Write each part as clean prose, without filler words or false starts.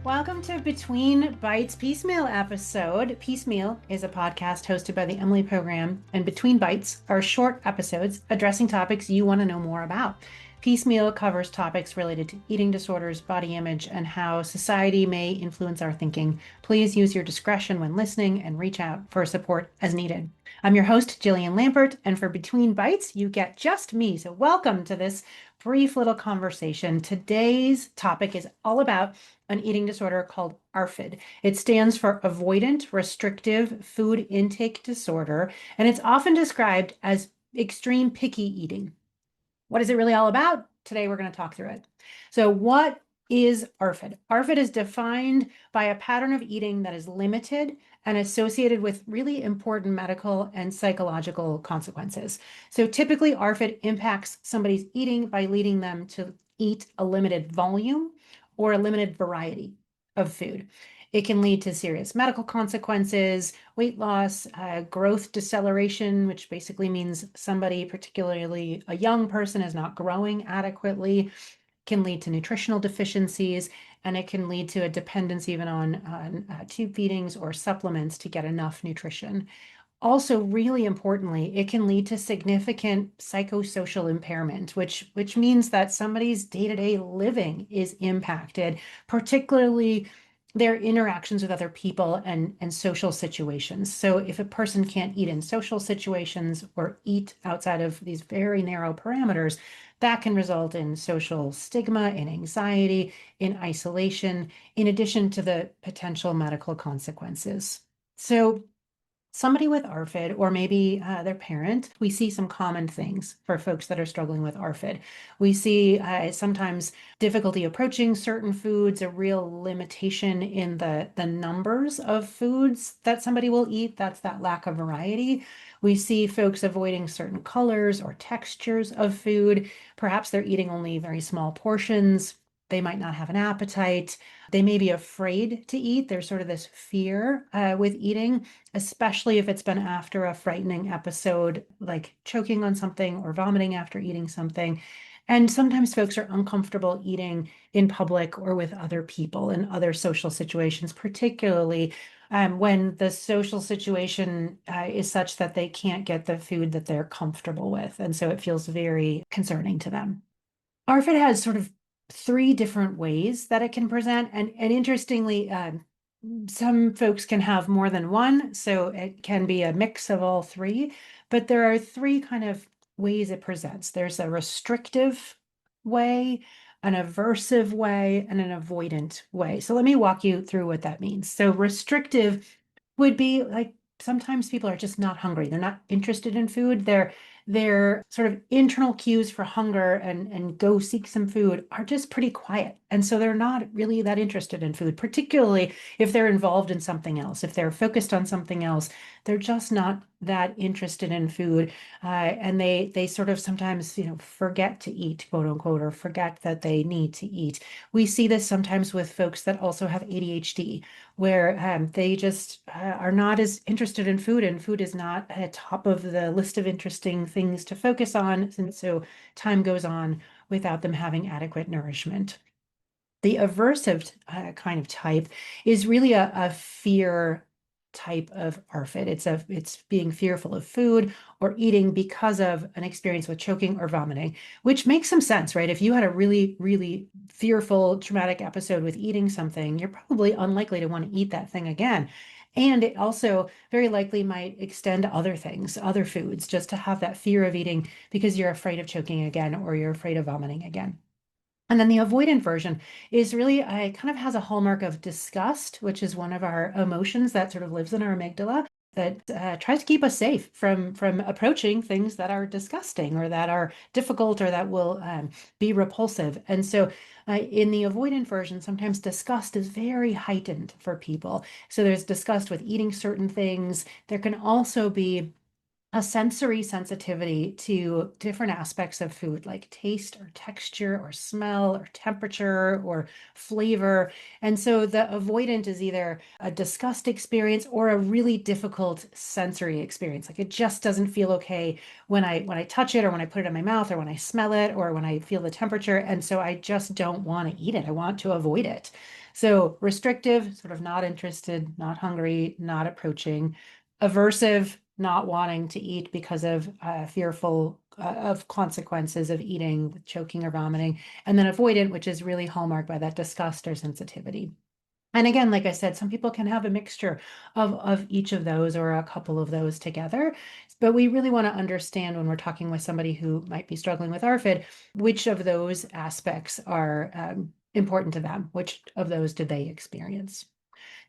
Welcome to Between Bites Piecemeal episode. Piecemeal is a podcast hosted by the Emily Program, and Between Bites are short episodes addressing topics you want to know more about. Piecemeal covers topics related to eating disorders, body image, and how society may influence our thinking. Please use your discretion when listening and reach out for support as needed. I'm your host, Jillian Lampert, and for Between Bites, you get just me. So, welcome to this brief little conversation. Today's topic is all about an eating disorder called ARFID. It stands for Avoidant Restrictive Food Intake Disorder, and it's often described as extreme picky eating. What is it really all about? Today, we're going to talk through it. So, what is ARFID? ARFID is defined by a pattern of eating that is limited and associated with really important medical and psychological consequences. So, typically, ARFID impacts somebody's eating by leading them to eat a limited volume or a limited variety of food. It can lead to serious medical consequences, weight loss, growth deceleration, which basically means somebody, particularly a young person, is not growing adequately, can lead to nutritional deficiencies, and it can lead to a dependence even on tube feedings or supplements to get enough nutrition. Also, really importantly, it can lead to significant psychosocial impairment, which means that somebody's day-to-day living is impacted, particularly their interactions with other people and social situations. So if a person can't eat in social situations or eat outside of these very narrow parameters, that can result in social stigma, in anxiety, in isolation, in addition to the potential medical consequences. So somebody with ARFID, or maybe their parent, we see some common things for folks that are struggling with ARFID. We see sometimes difficulty approaching certain foods, a real limitation in the numbers of foods that somebody will eat. That's that lack of variety. We see folks avoiding certain colors or textures of food. Perhaps they're eating only very small portions. They might not have an appetite. They may be afraid to eat. There's sort of this fear with eating, especially if it's been after a frightening episode, like choking on something or vomiting after eating something. And sometimes folks are uncomfortable eating in public or with other people in other social situations, particularly when the social situation is such that they can't get the food that they're comfortable with. And so it feels very concerning to them. ARFID has sort of three different ways that it can present. And interestingly, some folks can have more than one, so it can be a mix of all three. But there are three kind of ways it presents. There's a restrictive way, an aversive way, and an avoidant way. So let me walk you through what that means. So restrictive would be like sometimes people are just not hungry. They're not interested in food. Their sort of internal cues for hunger and go seek some food are just pretty quiet. And so they're not really that interested in food, particularly if they're involved in something else. If they're focused on something else, they're just not that interested in food. And they sort of sometimes, forget to eat, quote unquote, or forget that they need to eat. We see this sometimes with folks that also have ADHD, where they just are not as interested in food, and food is not at top of the list of interesting things to focus on. And so time goes on without them having adequate nourishment. The aversive kind of type is really a fear type of ARFID. It's being fearful of food or eating because of an experience with choking or vomiting, which makes some sense, right? If you had a really, really fearful, traumatic episode with eating something, you're probably unlikely to want to eat that thing again. And it also very likely might extend to other things, other foods, just to have that fear of eating because you're afraid of choking again or you're afraid of vomiting again. And then the avoidant version is really, kind of has a hallmark of disgust, which is one of our emotions that sort of lives in our amygdala that tries to keep us safe from approaching things that are disgusting or that are difficult or that will be repulsive. And so in the avoidant version, sometimes disgust is very heightened for people. So there's disgust with eating certain things. There can also be a sensory sensitivity to different aspects of food, like taste or texture or smell or temperature or flavor. And so the avoidant is either a disgust experience or a really difficult sensory experience. Like it just doesn't feel okay when I touch it or when I put it in my mouth or when I smell it or when I feel the temperature. And so I just don't want to eat it. I want to avoid it. So restrictive, sort of not interested, not hungry, not approaching. Aversive, not wanting to eat because of fearful of consequences of eating, with choking or vomiting, and then avoidant, which is really hallmarked by that disgust or sensitivity. And again, like I said, some people can have a mixture of each of those or a couple of those together. But we really want to understand when we're talking with somebody who might be struggling with ARFID, which of those aspects are important to them, which of those did they experience.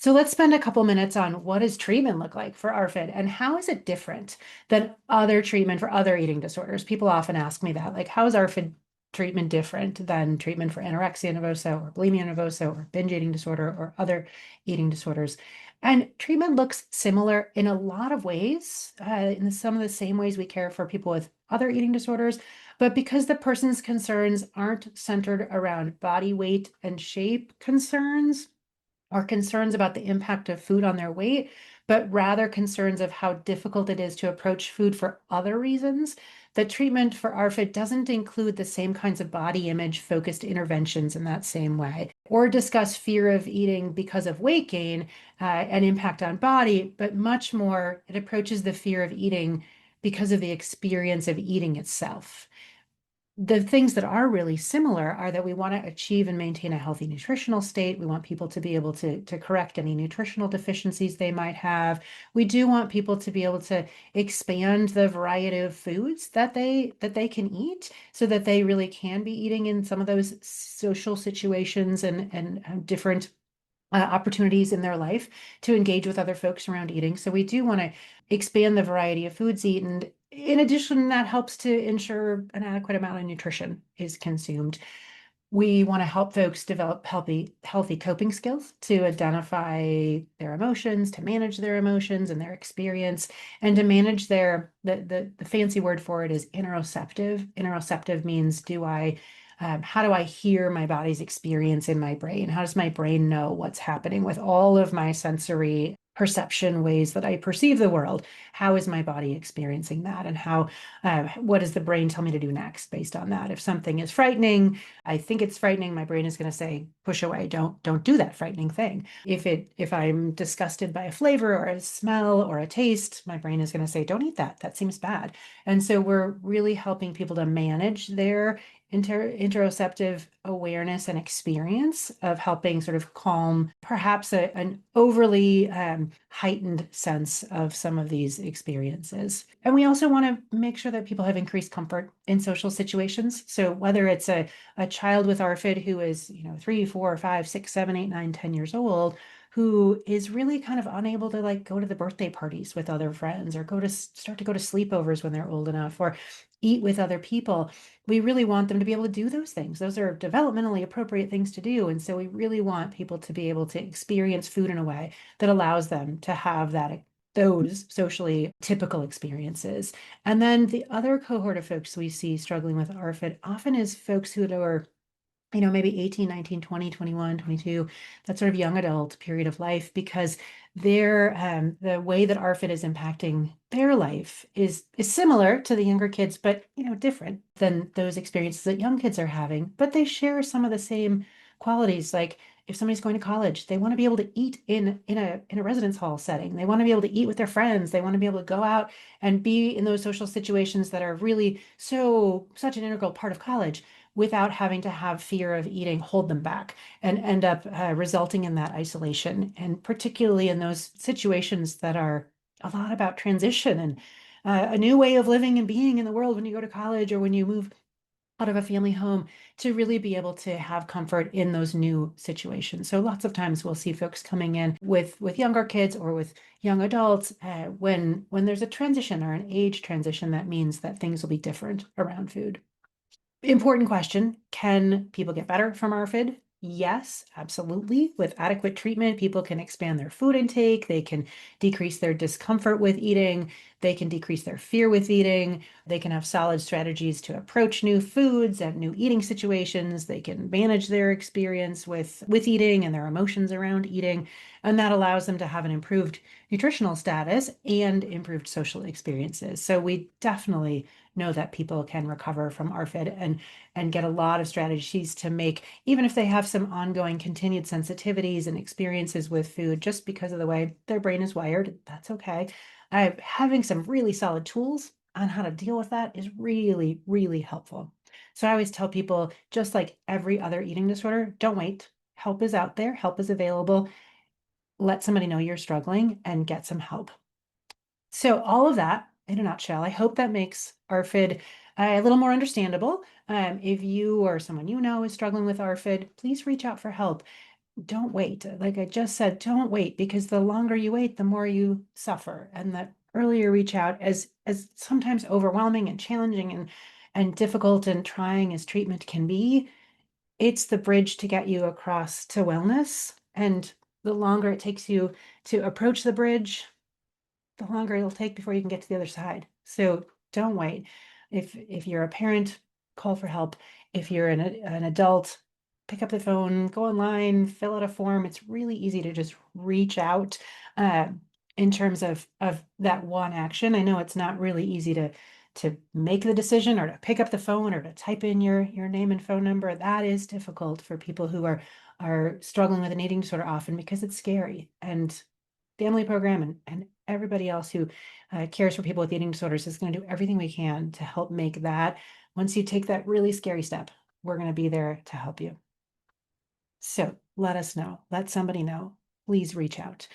So let's spend a couple minutes on what does treatment look like for ARFID and how is it different than other treatment for other eating disorders? People often ask me that, like, how is ARFID treatment different than treatment for anorexia nervosa or bulimia nervosa or binge eating disorder or other eating disorders? And treatment looks similar in a lot of ways, in some of the same ways we care for people with other eating disorders. But because the person's concerns aren't centered around body weight and shape concerns, or concerns about the impact of food on their weight, but rather concerns of how difficult it is to approach food for other reasons. The treatment for ARFID doesn't include the same kinds of body image focused interventions in that same way, or discuss fear of eating because of weight gain and impact on body, but much more it approaches the fear of eating because of the experience of eating itself. The things that are really similar are that we want to achieve and maintain a healthy nutritional state. We want people to be able to correct any nutritional deficiencies they might have. We do want people to be able to expand the variety of foods that they can eat so that they really can be eating in some of those social situations and different opportunities in their life to engage with other folks around eating. So we do want to expand the variety of foods eaten. In addition, that helps to ensure an adequate amount of nutrition is consumed. We want to help folks develop healthy coping skills to identify their emotions, to manage their emotions and their experience, and to manage the fancy word for it is interoceptive. Interoceptive means how do I hear my body's experience in my brain? How does my brain know what's happening with all of my sensory perception ways that I perceive the world? How is my body experiencing that? And what does the brain tell me to do next based on that? If something is frightening, I think it's frightening, my brain is going to say, push away, don't do that frightening thing. If I'm disgusted by a flavor or a smell or a taste, my brain is going to say, don't eat that. That seems bad. And so we're really helping people to manage their interoceptive awareness and experience of helping sort of calm perhaps an overly heightened sense of some of these experiences. And we also want to make sure that people have increased comfort in social situations. So whether it's a child with ARFID who is, 3, 4, 5, 6, 7, 8, 9, 10 years old, who is really kind of unable to like go to the birthday parties with other friends or start to go to sleepovers when they're old enough or eat with other people. We really want them to be able to do those things. Those are developmentally appropriate things to do. And so we really want people to be able to experience food in a way that allows them to have those socially typical experiences. And then the other cohort of folks we see struggling with ARFID often is folks who are maybe 18, 19, 20, 21, 22, that sort of young adult period of life, because the way that ARFID is impacting their life is similar to the younger kids, but, different than those experiences that young kids are having. But they share some of the same qualities. Like if somebody's going to college, they want to be able to eat in a residence hall setting. They want to be able to eat with their friends. They want to be able to go out and be in those social situations that are really such an integral part of college, without having to have fear of eating hold them back and end up resulting in that isolation. And particularly in those situations that are a lot about transition and a new way of living and being in the world when you go to college or when you move out of a family home, to really be able to have comfort in those new situations. So lots of times we'll see folks coming in with younger kids or with young adults when there's a transition or an age transition, that means that things will be different around food. Important question. Can people get better from ARFID? Yes, absolutely. With adequate treatment, people can expand their food intake. They can decrease their discomfort with eating. They can decrease their fear with eating. They can have solid strategies to approach new foods and new eating situations. They can manage their experience with eating and their emotions around eating. And that allows them to have an improved nutritional status and improved social experiences. So we definitely know that people can recover from ARFID and get a lot of strategies to make, even if they have some ongoing continued sensitivities and experiences with food, just because of the way their brain is wired, that's okay. Having some really solid tools on how to deal with that is really, really helpful. So I always tell people, just like every other eating disorder, don't wait. Help is out there, help is available. Let somebody know you're struggling and get some help. So all of that in a nutshell, I hope that makes ARFID a little more understandable. If you or someone you know is struggling with ARFID, please reach out for help. Don't wait. Like I just said, don't wait, because the longer you wait, the more you suffer. And the earlier you reach out, as sometimes overwhelming and challenging and difficult and trying as treatment can be, it's the bridge to get you across to wellness. And the longer it takes you to approach the bridge, the longer it'll take before you can get to the other side. So don't wait. If you're a parent, call for help. If you're an adult, pick up the phone, go online, fill out a form. It's really easy to just reach out uh, in terms of that one action. I know it's not really easy to make the decision or to pick up the phone or to type in your name and phone number. That is difficult for people who are struggling with an eating disorder often, because it's scary. And family program and everybody else who cares for people with eating disorders is going to do everything we can to help make that. Once you take that really scary step, we're going to be there to help you. So let us know. Let somebody know. Please reach out.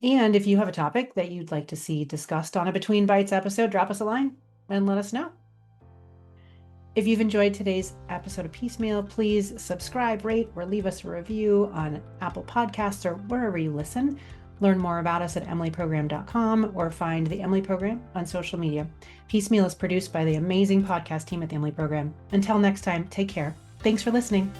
And if you have a topic that you'd like to see discussed on a Between Bites episode, drop us a line and let us know. If you've enjoyed today's episode of Piecemeal, please subscribe, rate, or leave us a review on Apple Podcasts or wherever you listen. Learn more about us at emilyprogram.com or find the Emily Program on social media. Piecemeal is produced by the amazing podcast team at the Emily Program. Until next time, take care. Thanks for listening.